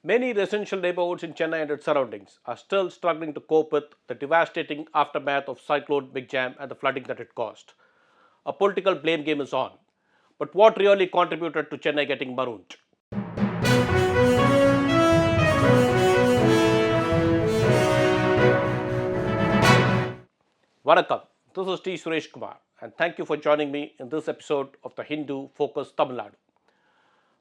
Many residential neighborhoods in Chennai and its surroundings are still struggling to cope with the devastating aftermath of Cyclone Michaung and the flooding that it caused. A political blame game is on. But what really contributed to Chennai getting marooned? Vanakkam, this is T. Suresh Kumar, and thank you for joining me in this episode of the Hindu Focus Tamil Nadu.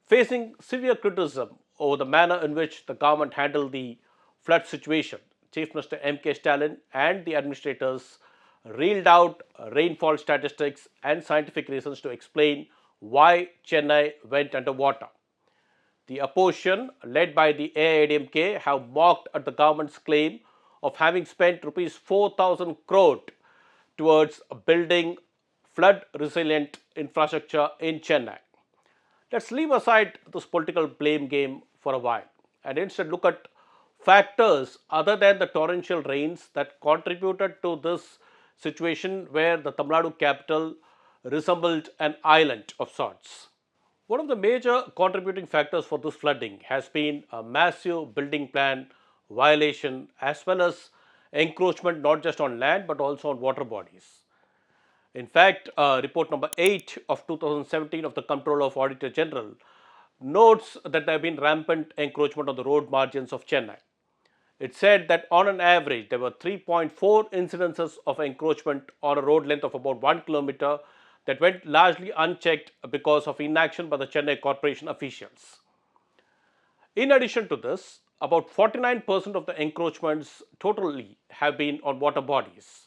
Facing severe criticism over the manner in which the government handled the flood situation, Chief Minister MK Stalin and the administrators reeled out rainfall statistics and scientific reasons to explain why Chennai went underwater. The opposition, led by the AIADMK, have mocked at the government's claim of having spent rupees 4,000 crore towards building flood resilient infrastructure in Chennai. Let's leave aside this political blame game for a while and instead look at factors other than the torrential rains that contributed to this situation where the Tamil Nadu capital resembled an island of sorts. One of the major contributing factors for this flooding has been a massive building plan violation as well as encroachment not just on land but also on water bodies. In fact, report number 8 of 2017 of the Comptroller of Auditor General notes that there have been rampant encroachment on the road margins of Chennai. It said that on an average, there were 3.4 incidences of encroachment on a road length of about 1 kilometer that went largely unchecked because of inaction by the Chennai Corporation officials. In addition to this, about 49% of the encroachments totally have been on water bodies.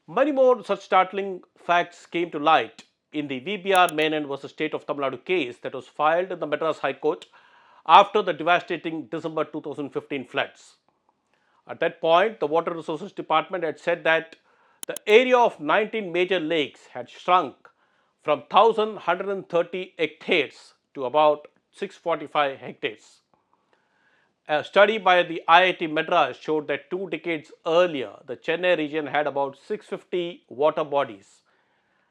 Many more such startling facts came to light in the VBR Menon vs. State of Tamil Nadu case that was filed in the Madras High Court after the devastating December 2015 floods. At that point, the Water Resources Department had said that the area of 19 major lakes had shrunk from 1,130 hectares to about 645 hectares. A study by the IIT Madras showed that 2 decades earlier, the Chennai region had about 650 water bodies,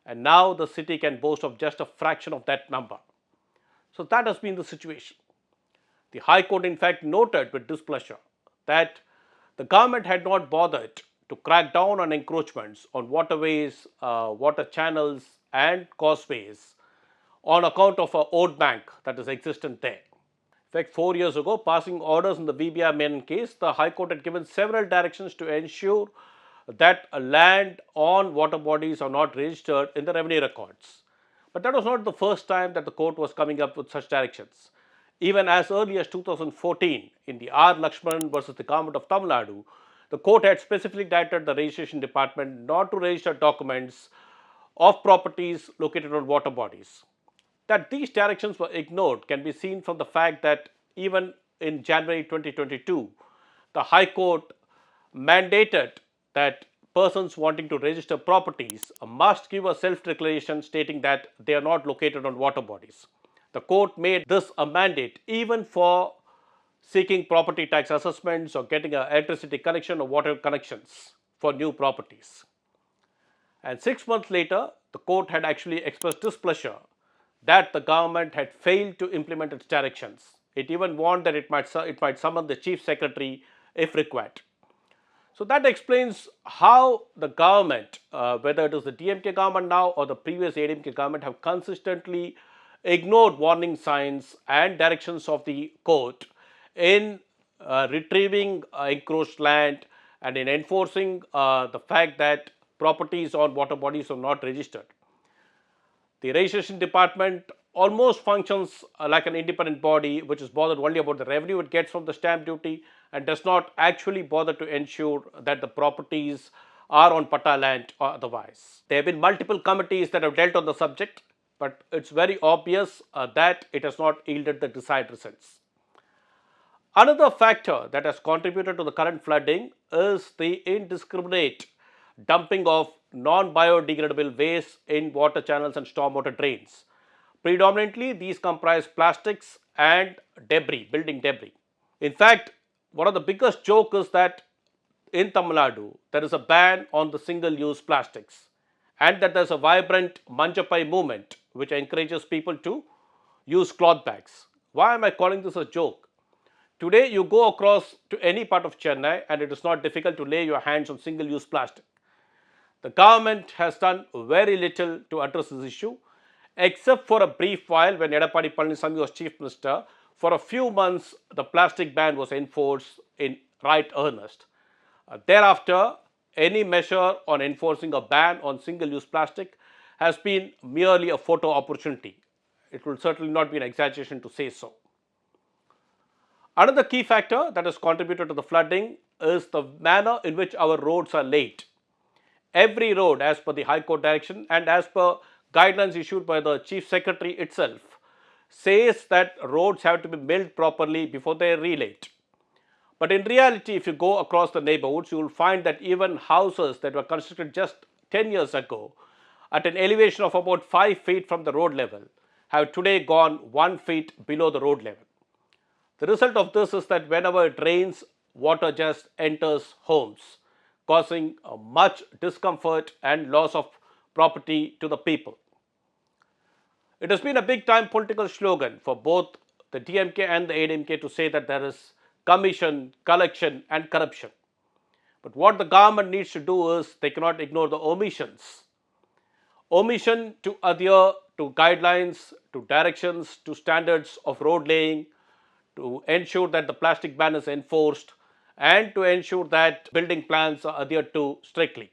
and now the city can boast of just a fraction of that number. So that has been the situation. The High Court, in fact, noted with displeasure that the government had not bothered to crack down on encroachments on waterways, water channels, and causeways on account of a ode bank that is existent there. In fact, 4 years ago, passing orders in the VBR Menon case, the High Court had given several directions to ensure that land on water bodies are not registered in the revenue records. But that was not the first time that the court was coming up with such directions. Even as early as 2014, in the R. Lakshmanan versus the Government of Tamil Nadu, the court had specifically directed the registration department not to register documents of properties located on water bodies. That these directions were ignored can be seen from the fact that even in January 2022, the High Court mandated that persons wanting to register properties must give a self-declaration stating that they are not located on water bodies. The court made this a mandate even for seeking property tax assessments or getting an electricity connection or water connections for new properties. And 6 months later, the court had actually expressed displeasure that the government had failed to implement its directions. It even warned that it might summon the chief secretary if required. So that explains how the government, whether it is the DMK government now or the previous AIADMK government, have consistently ignored warning signs and directions of the court in retrieving encroached land and in enforcing the fact that properties on water bodies are not registered. The registration department almost functions like an independent body which is bothered only about the revenue it gets from the stamp duty and does not actually bother to ensure that the properties are on patta land or otherwise. There have been multiple committees that have dealt on the subject, but it's very obvious that it has not yielded the desired results. Another factor that has contributed to the current flooding is the indiscriminate dumping of non-biodegradable waste in water channels and stormwater drains. Predominantly, these comprise plastics and debris, building debris. In fact, one of the biggest jokes is that in Tamil Nadu, there is a ban on the single-use plastics and that there is a vibrant Manjapai movement which encourages people to use cloth bags. Why am I calling this a joke? Today, you go across to any part of Chennai and it is not difficult to lay your hands on single-use plastic. The government has done very little to address this issue, except for a brief while when Edappadi Palaniswamy was Chief Minister. For a few months, the plastic ban was enforced in right earnest. Thereafter, any measure on enforcing a ban on single-use plastic has been merely a photo opportunity. It will certainly not be an exaggeration to say so. Another key factor that has contributed to the flooding is the manner in which our roads are laid. Every road, as per the High Court direction and as per guidelines issued by the Chief Secretary itself, says that roads have to be milled properly before they are relaid. But in reality, if you go across the neighborhoods, you will find that even houses that were constructed just 10 years ago at an elevation of about 5 feet from the road level have today gone 1 feet below the road level. The result of this is that whenever it rains, water just enters homes, causing much discomfort and loss of property to the people. It has been a big time political slogan for both the DMK and the AIADMK to say that there is commission, collection and corruption. But what the government needs to do is they cannot ignore the omissions. Omission to adhere to guidelines, to directions, to standards of road laying, to ensure that the plastic ban is enforced and to ensure that building plans are adhered to strictly.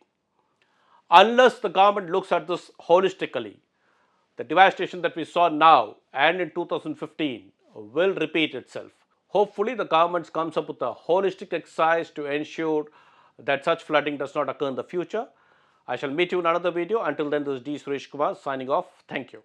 Unless the government looks at this holistically, the devastation that we saw now and in 2015 will repeat itself. Hopefully, the government comes up with a holistic exercise to ensure that such flooding does not occur in the future. I shall meet you in another video. Until then, this is D. Suresh Kumar signing off. Thank you.